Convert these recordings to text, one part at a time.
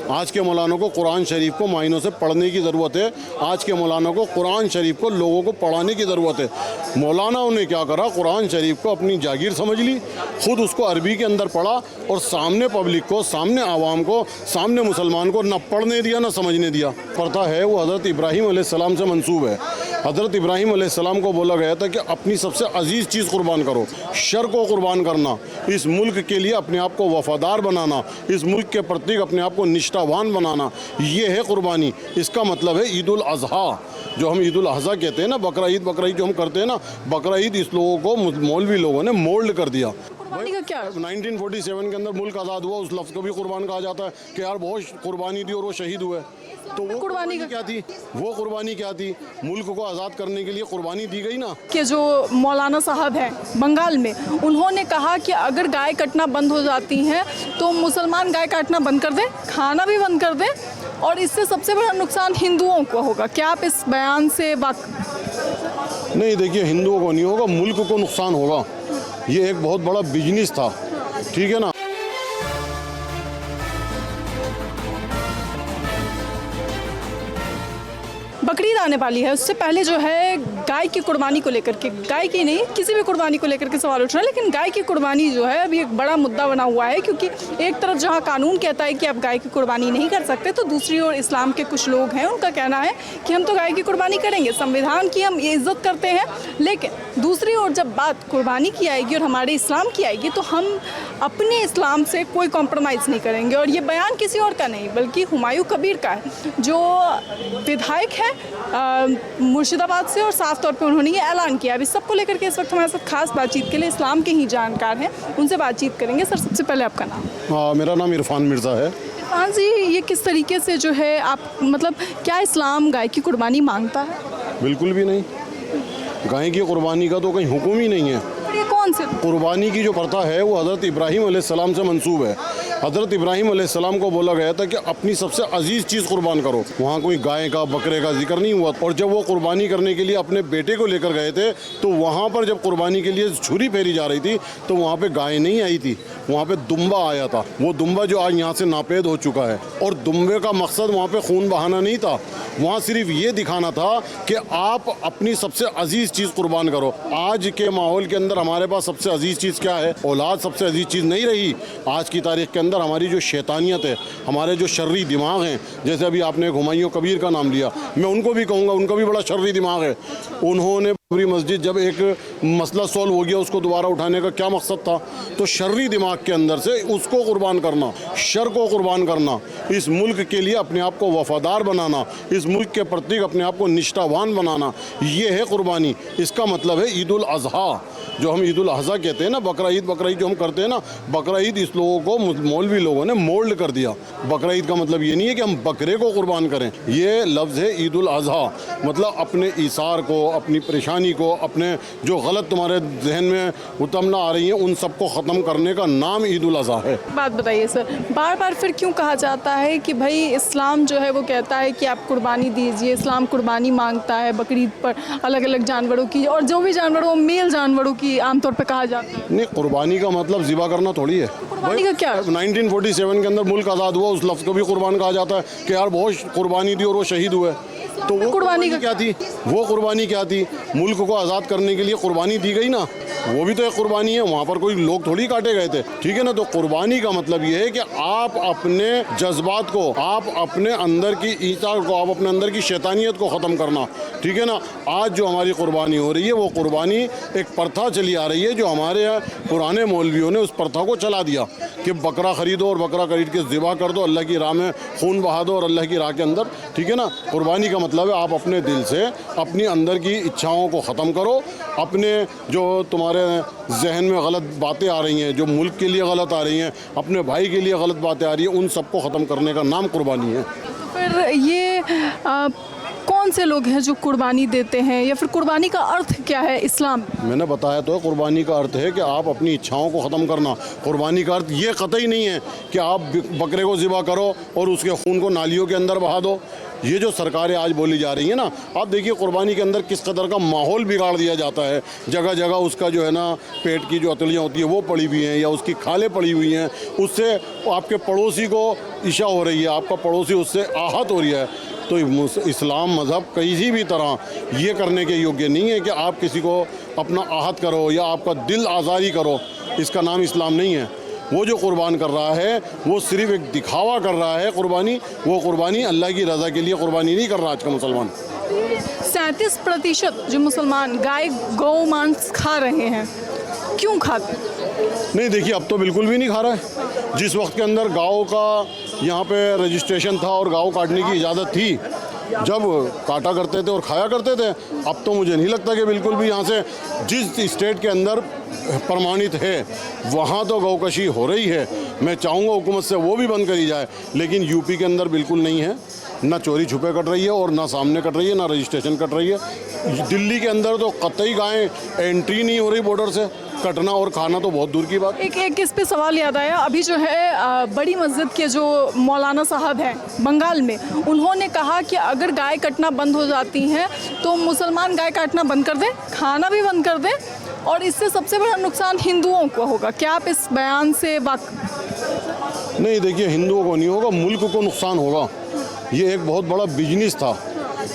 आज के मौलाना को कुरान शरीफ को मायनों से पढ़ने की ज़रूरत है। आज के मौलाना को कुरान शरीफ को लोगों को पढ़ाने की ज़रूरत है। मौलानाओं ने क्या करा, कुरान शरीफ को अपनी जागीर समझ ली, खुद उसको अरबी के अंदर पढ़ा और सामने पब्लिक को, सामने आवाम को, सामने मुसलमान को न पढ़ने दिया न समझने दिया। पढ़ता है वो हज़रत इब्राहीम अलैहिस्सलाम से मंसूब है। हज़रत इब्राहीम अलैहिस्सलाम को बोला गया था कि अपनी सबसे अजीज़ चीज़ कुर्बान करो, शर को कुर्बान करना, इस मुल्क के लिए अपने आप को वफ़ादार बनाना, इस मुल्क के प्रति अपने आप को निष्ठावान बनाना, ये है कुर्बानी। इसका मतलब है ईद उल अज़हा, जो हम ईद उल अज़हा कहते हैं ना, बकरा ईद जो हम करते हैं ना, बकरा ईद इस लोगों को मौलवी लोगों ने मोल्ड कर दिया। कुर्बानी का क्या? 1947 के अंदर मुल्क आज़ाद हुआ, उस लफ्ज़ को भी कुर्बान कहा जाता है कि यार बहुत कुर्बानी दी और वो शहीद हुए। तो वो कुर्बानी क्या थी? वो कुर्बानी क्या थी? मुल्क को आज़ाद करने के लिए कुर्बानी दी गई ना। कि जो मौलाना साहब हैं बंगाल में, उन्होंने कहा कि अगर गाय कटना बंद हो जाती हैं तो मुसलमान गाय काटना बंद कर दें, खाना भी बंद कर दें, और इससे सबसे बड़ा नुकसान हिंदुओं को होगा। क्या आप इस बयान से नहीं, देखिए, हिंदुओं को नहीं होगा, मुल्क को नुकसान होगा। ये एक बहुत बड़ा बिजनेस था, ठीक है ना। बकरीद आने वाली है, उससे पहले जो है गाय की कुर्बानी को लेकर के, गाय की नहीं किसी भी कुर्बानी को लेकर के सवाल उठ रहा है, लेकिन गाय की कुर्बानी जो है अभी एक बड़ा मुद्दा बना हुआ है, क्योंकि एक तरफ जहां कानून कहता है कि आप गाय की कुर्बानी नहीं कर सकते, तो दूसरी ओर इस्लाम के कुछ लोग हैं, उनका कहना है कि हम तो गाय की कुर्बानी करेंगे, संविधान की हम ये इज्जत करते हैं, लेकिन दूसरी ओर जब बात कुर्बानी की आएगी और हमारे इस्लाम की आएगी तो हम अपने इस्लाम से कोई कॉम्प्रोमाइज़ नहीं करेंगे। और ये बयान किसी और का नहीं बल्कि हुमायूं कबीर का है, जो विधायक है मुर्शिदाबाद से, और साफ तौर पे उन्होंने ये ऐलान किया। अभी सबको लेकर के इस वक्त हमारे साथ खास बातचीत के लिए इस्लाम के ही जानकार हैं, उनसे बातचीत करेंगे। सर, सबसे पहले आपका नाम? हाँ, मेरा नाम इरफान मिर्ज़ा है। इरफान जी, ये किस तरीके से जो है आप, मतलब क्या इस्लाम गाय की कुर्बानी मांगता है? बिल्कुल भी नहीं, गाय की कुर्बानी का तो कहीं हुक्म ही नहीं है। ये कौन से कुर्बानी की जो प्रथा है वो हज़रत इब्राहीम अलैहिस्सलाम से मंसूब है। हज़रत इब्राहीम अलैहिस्सलाम को बोला गया था कि अपनी सबसे अजीज़ चीज़ कुर्बान करो। वहाँ कोई गाय का, बकरे का जिक्र नहीं हुआ। और जब वो कुर्बानी करने के लिए अपने बेटे को लेकर गए थे, तो वहाँ पर जब कुर्बानी के लिए छुरी फेरी जा रही थी तो वहाँ पे गाय नहीं आई थी, वहाँ पे दुम्बा आया था। वो दुम्बा जो आज यहाँ से नापेद हो चुका है, और दुम्बे का मकसद वहाँ पे खून बहाना नहीं था, वहाँ सिर्फ ये दिखाना था कि आप अपनी सबसे अजीज़ चीज़ कुर्बान करो। आज के माहौल के अंदर हमारे पास सबसे अजीज़ चीज़ क्या है? औलाद सबसे अजीज़ चीज़ नहीं रही। आज की तारीख के अंदर हमारी जो शैतानियत है, हमारे जो शर्री दिमाग हैं, जैसे अभी आपने हुमायूं कबीर का नाम लिया, मैं उनको भी कहूँगा, उनका भी बड़ा शर्री दिमाग है। उन्होंने पूरी मस्जिद, जब एक मसला सॉल्व हो गया, उसको दोबारा उठाने का क्या मकसद था? तो शर्री दिमाग के अंदर से उसको कुर्बान करना, शर को कुर्बान करना, इस मुल्क के लिए अपने आप को वफ़ादार बनाना, इस मुल्क के प्रति अपने आप को निष्ठावान बनाना, ये है कुर्बानी। इसका मतलब है ईद उल अज़हा, जो हम ईद उल अज़हा कहते हैं ना, बकरा ईद जो हम करते हैं ना, बकरा ईद इस लोगों को मौलवी लोगों ने मोल्ड कर दिया। बकरा ईद का मतलब ये नहीं है कि हम बकरे को कुर्बान करें, ये लफ्ज़ है ईद उल अज़हा, मतलब अपने ईसार को, अपनी परेशानी को, अपने जो गलत तुम्हारे जहन में उतमना आ रही है, उन सबको ख़त्म करने का नाम ईद उल अज़हा है। बात बताइए सर, बार बार फिर क्यों कहा जाता है कि भाई इस्लाम जो है वो कहता है कि आप कुर्बानी दीजिए, इस्लाम कुर्बानी मांगता है बकरीद पर अलग अलग जानवरों की, और जो भी जानवर हो मेल जानवरों की आमतौर पर कहा जाता है? नहीं, कुर्बानी का मतलब ज़िबा करना थोड़ी है। कुर्बानी का क्या? 1947 के अंदर मुल्क आज़ाद हुआ, उस लफ्ज़ को भी कुर्बान कहा जाता है कि यार बहुत कुर्बानी दी और वो शहीद हुए। तो वो कुर्बानी क्या थी? वो कुर्बानी क्या थी? मुल्क को आज़ाद करने के लिए कुर्बानी दी गई ना, वो भी तो एक कुर्बानी है। वहाँ पर कोई लोग थोड़ी काटे गए थे, ठीक है ना। तो कुर्बानी का मतलब ये है कि आप अपने जज्बात को, आप अपने अंदर की ईसा को, आप अपने अंदर की शैतानियत को ख़त्म करना, ठीक है ना। आज जो हमारी कुर्बानी हो रही है, वो कुर्बानी एक प्रथा चली आ रही है, जो हमारे पुराने मौलवियों ने उस प्रथा को चला दिया कि बकरा ख़रीदो और बकरा खरीद के ज़िबा कर दो, अल्लाह की राह में खून बहा दो और अल्लाह की राह के अंदर, ठीक है ना। कुर्बानी का मतलब है आप अपने दिल से अपनी अंदर की इच्छाओं को ख़त्म करो, अपने जो तुम्हारे जहन में गलत बातें आ रही हैं, जो मुल्क के लिए गलत आ रही हैं, अपने भाई के लिए गलत बातें आ रही हैं, उन सबको ख़त्म करने का नाम कुर्बानी है। तो फिर ये कौन कौन से लोग हैं जो कुर्बानी देते हैं, या फिर कुर्बानी का अर्थ क्या है इस्लाम में? मैंने बताया तो कुर्बानी का अर्थ है कि आप अपनी इच्छाओं को ख़त्म करना। कुर्बानी का अर्थ ये कतई नहीं है कि आप बकरे को ज़िबा करो और उसके खून को नालियों के अंदर बहा दो। ये जो सरकारें आज बोली जा रही है ना, आप देखिए कुर्बानी के अंदर किस कदर का माहौल बिगाड़ दिया जाता है। जगह जगह उसका जो है ना पेट की जो अतलियाँ होती है वो पड़ी हुई हैं, या उसकी खालें पड़ी हुई हैं, उससे आपके पड़ोसी को इशा हो रही है, आपका पड़ोसी उससे आहत हो रही है। तो इस्लाम मज़हब किसी भी तरह ये करने के योग्य नहीं है कि आप किसी को अपना आहत करो या आपका दिल आज़ारी करो। इसका नाम इस्लाम नहीं है। वो जो कुर्बान कर रहा है वो सिर्फ एक दिखावा कर रहा है कुर्बानी। वो कुर्बानी अल्लाह की रज़ा के लिए कुर्बानी नहीं कर रहा आज का मुसलमान। 37% जो मुसलमान गाय गौ मांस खा रहे हैं, क्यों खाते हैं? नहीं देखिए, अब तो बिल्कुल भी नहीं खा रहा है। जिस वक्त के अंदर गाँव का यहाँ पे रजिस्ट्रेशन था और गाँव काटने की इजाज़त थी, जब काटा करते थे और खाया करते थे। अब तो मुझे नहीं लगता कि बिल्कुल भी यहाँ से जिस स्टेट के अंदर प्रमाणित है वहाँ तो गौकशी हो रही है। मैं चाहूँगा हुकूमत से वो भी बंद करी जाए, लेकिन यूपी के अंदर बिल्कुल नहीं है। ना चोरी छुपे कट रही है और ना सामने कट रही है, ना रजिस्ट्रेशन कट रही है। दिल्ली के अंदर तो कतई गायें एंट्री नहीं हो रही बॉर्डर से। कटना और खाना तो बहुत दूर की बात। एक इस पे सवाल याद आया, अभी जो है बड़ी मस्जिद के जो मौलाना साहब हैं बंगाल में, उन्होंने कहा कि अगर गाय कटना बंद हो जाती हैं तो मुसलमान गाय काटना बंद कर दें, खाना भी बंद कर दें, और इससे सबसे बड़ा नुकसान हिंदुओं को होगा। क्या आप इस बयान से नहीं, देखिए हिंदुओं को नहीं होगा, मुल्क को नुकसान होगा। ये एक बहुत बड़ा बिजनेस था,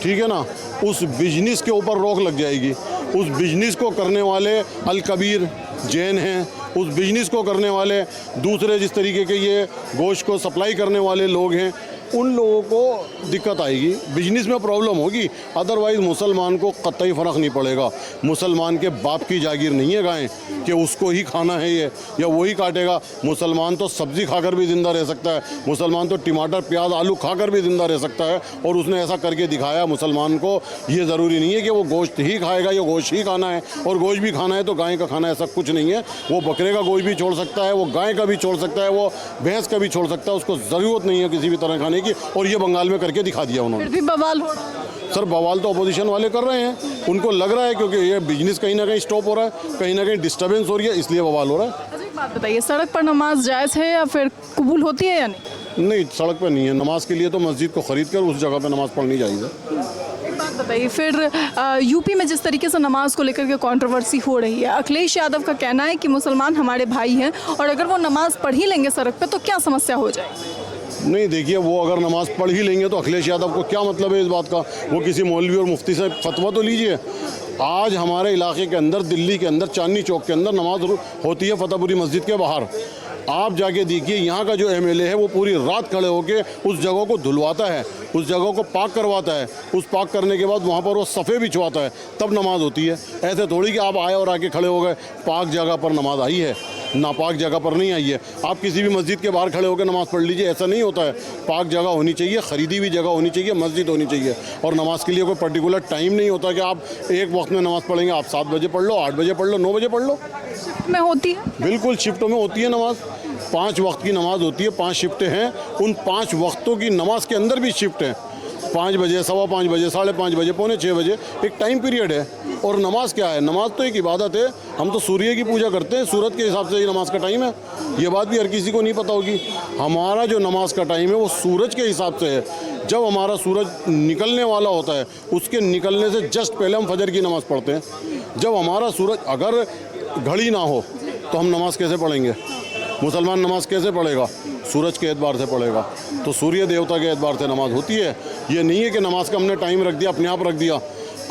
ठीक है ना। उस बिजनेस के ऊपर रोक लग जाएगी। उस बिजनेस को करने वाले अल कबीर जैन हैं, उस बिजनेस को करने वाले दूसरे जिस तरीके के ये गोश्त को सप्लाई करने वाले लोग हैं, उन लोगों को दिक्कत आएगी, बिजनेस में प्रॉब्लम होगी। अदरवाइज़ मुसलमान को कतई फ़र्क नहीं पड़ेगा। मुसलमान के बाप की जागीर नहीं है गाय कि उसको ही खाना है ये या वही काटेगा। मुसलमान तो सब्ज़ी खाकर भी ज़िंदा रह सकता है, मुसलमान तो टमाटर प्याज आलू खाकर भी ज़िंदा रह सकता है, और उसने ऐसा करके दिखाया। मुसलमान को ये ज़रूरी नहीं है कि वो गोश्त ही खाएगा या गोश्त ही खाना है, और गोश्त भी खाना है तो गाय का खाना, ऐसा कुछ नहीं है। वो बकरे का गोश्त भी छोड़ सकता है, वो गाय का भी छोड़ सकता है, वो भैंस का भी छोड़ सकता है। उसको ज़रूरत नहीं है किसी भी तरह खाने की, और ये बंगाल में करके दिखा दिया उन्होंने। फिर भी बवाल हो रहा है। सर बवाल तो अपोजिशन वाले कर रहे हैं, उनको लग रहा है क्योंकि ये बिजनेस कहीं ना कहीं स्टॉप हो रहा है, कहीं ना कहीं डिस्टर्बेंस हो रही है, इसलिए बवाल हो रहा है। अच्छा, एक बात बताइए, सड़क पर नमाज जायज़ है या फिर कबूल होती है या नहीं? नहीं, सड़क पर नहीं है। नमाज के लिए तो मस्जिद को ख़रीद कर उस जगह पर नमाज़ पढ़नी चाहिए। एक बात बताइए, फिर यूपी में जिस तरीके से नमाज को लेकर के कंट्रोवर्सी हो रही है, अखिलेश यादव का कहना है कि मुसलमान हमारे भाई हैं और अगर वो नमाज पढ़ ही लेंगे सड़क पे तो क्या समस्या हो जाएगी? नहीं देखिए, वो अगर नमाज़ पढ़ ही लेंगे तो अखिलेश यादव को क्या मतलब है इस बात का? वो किसी मौलवी और मुफ्ती से फतवा तो लीजिए। आज हमारे इलाके के अंदर, दिल्ली के अंदर, चांदनी चौक के अंदर नमाज होती है फतेहपुरी मस्जिद के बाहर। आप जाके देखिए, यहाँ का जो एमएलए है वो पूरी रात खड़े होकर उस जगह को धुलवाता है, उस जगह को पाक करवाता है। उस पाक करने के बाद वहाँ पर वो सफ़े बिछवाता है, तब नमाज होती है। ऐसे थोड़ी कि आप आए और आके खड़े हो गए। पाक जगह पर नमाज आई है, नापाक जगह पर नहीं आई है। आप किसी भी मस्जिद के बाहर खड़े होकर नमाज़ पढ़ लीजिए, ऐसा नहीं होता है। पाक जगह होनी चाहिए, ख़रीदी हुई जगह होनी चाहिए, मस्जिद होनी चाहिए। और नमाज के लिए कोई पर्टिकुलर टाइम नहीं होता कि आप एक वक्त में नमाज़ पढ़ेंगे। आप 7 बजे पढ़ लो, 8 बजे पढ़ लो, 9 बजे पढ़ लो। शिफ्ट में होती है? बिल्कुल शिफ्टों में होती है नमाज। 5 वक्त की नमाज होती है, 5 शिफ्टें हैं। उन 5 वक्तों की नमाज के अंदर भी शिफ्ट हैं। 5 बजे, 5:15 बजे, 5:30 बजे, 5:45 बजे एक टाइम पीरियड है। और नमाज क्या है? नमाज तो एक इबादत है। हम तो सूर्य की पूजा करते हैं, सूरज के हिसाब से ये नमाज का टाइम है। ये बात भी हर किसी को नहीं पता होगी। हमारा जो नमाज का टाइम है वो सूरज के हिसाब से है। जब हमारा सूरज निकलने वाला होता है, उसके निकलने से जस्ट पहले हम फजर की नमाज़ पढ़ते हैं। जब हमारा सूरज, अगर घड़ी ना हो तो हम नमाज़ कैसे पढ़ेंगे? मुसलमान नमाज़ कैसे पढ़ेगा? सूरज के एतबार से पढ़ेगा। तो सूर्य देवता के एतबार से नमाज़ होती है। ये नहीं है कि नमाज का हमने टाइम रख दिया, अपने आप रख दिया।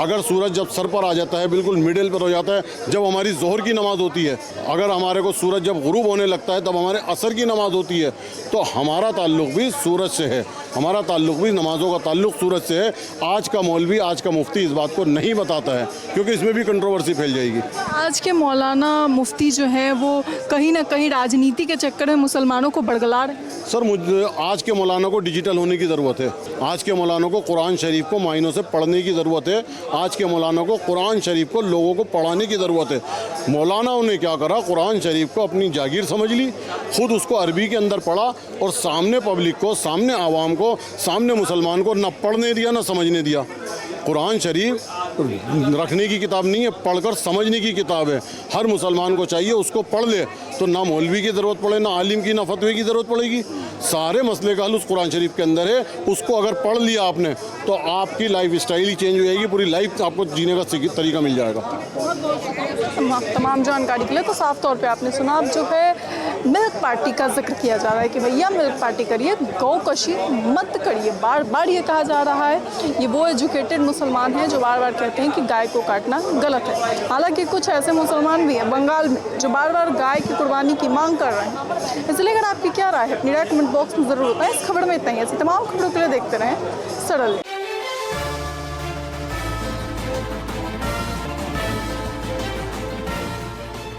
अगर सूरज जब सर पर आ जाता है, बिल्कुल मिडिल पर हो जाता है, जब हमारी ज़ोहर की नमाज़ होती है। अगर हमारे को सूरज जब गुरूब होने लगता है तब हमारे असर की नमाज़ होती है। तो हमारा ताल्लुक़ भी सूरज से है, हमारा ताल्लुक़ भी, नमाज़ों का ताल्लुक़ सूरज से है। आज का मौलवी, आज का मुफ्ती इस बात को नहीं बताता है, क्योंकि इसमें भी कंट्रोवर्सी फैल जाएगी। आज के मौलाना मुफ्ती जो हैं वो कहीं ना कहीं राजनीति के चक्कर में मुसलमानों को बड़गला रहे हैं। सर, आज के मौलाना को डिजिटल होने की ज़रूरत है। आज के मौलाना को कुरान शरीफ को मायनों से पढ़ने की ज़रूरत है। आज के मौलाना को कुरान शरीफ को लोगों को पढ़ाने की ज़रूरत है। मौलानाओं ने क्या करा? कुरान शरीफ को अपनी जागीर समझ ली, खुद उसको अरबी के अंदर पढ़ा और सामने पब्लिक को, सामने आवाम को, सामने मुसलमान को न पढ़ने दिया न समझने दिया। कुरान शरीफ रखने की किताब नहीं है, पढ़कर समझने की किताब है। हर मुसलमान को चाहिए उसको पढ़ ले तो ना मौलवी की ज़रूरत पड़े, ना आलिम की, ना फतवे की ज़रूरत पड़ेगी। सारे मसले का हल उस कुरान शरीफ के अंदर है। उसको अगर पढ़ लिया आपने तो आपकी लाइफ स्टाइल ही चेंज हो जाएगी, पूरी लाइफ आपको जीने का तरीका मिल जाएगा। तमाम जानकारी के लिए। तो साफ तौर पे आपने सुना, अब जो है मिल्क पार्टी का जिक्र किया जा रहा है कि भैया मिल्क पार्टी करिए, गौकशी मत करिए। बार बार ये कहा जा रहा है। ये वो एजुकेटेड मुसलमान हैं जो बार बार कहते हैं कि गाय को काटना गलत है। हालांकि कुछ ऐसे मुसलमान भी हैं बंगाल में जो बार बार गाय की कुर्बानी की मांग कर रहे हैं। इसलिए अगर आपकी क्या राय है अपनी राय कमेंट बॉक्स में ज़रूर बताएं। इस खबर में इतना ही। ऐसी तमाम खबरों के लिए देखते रहें सरल।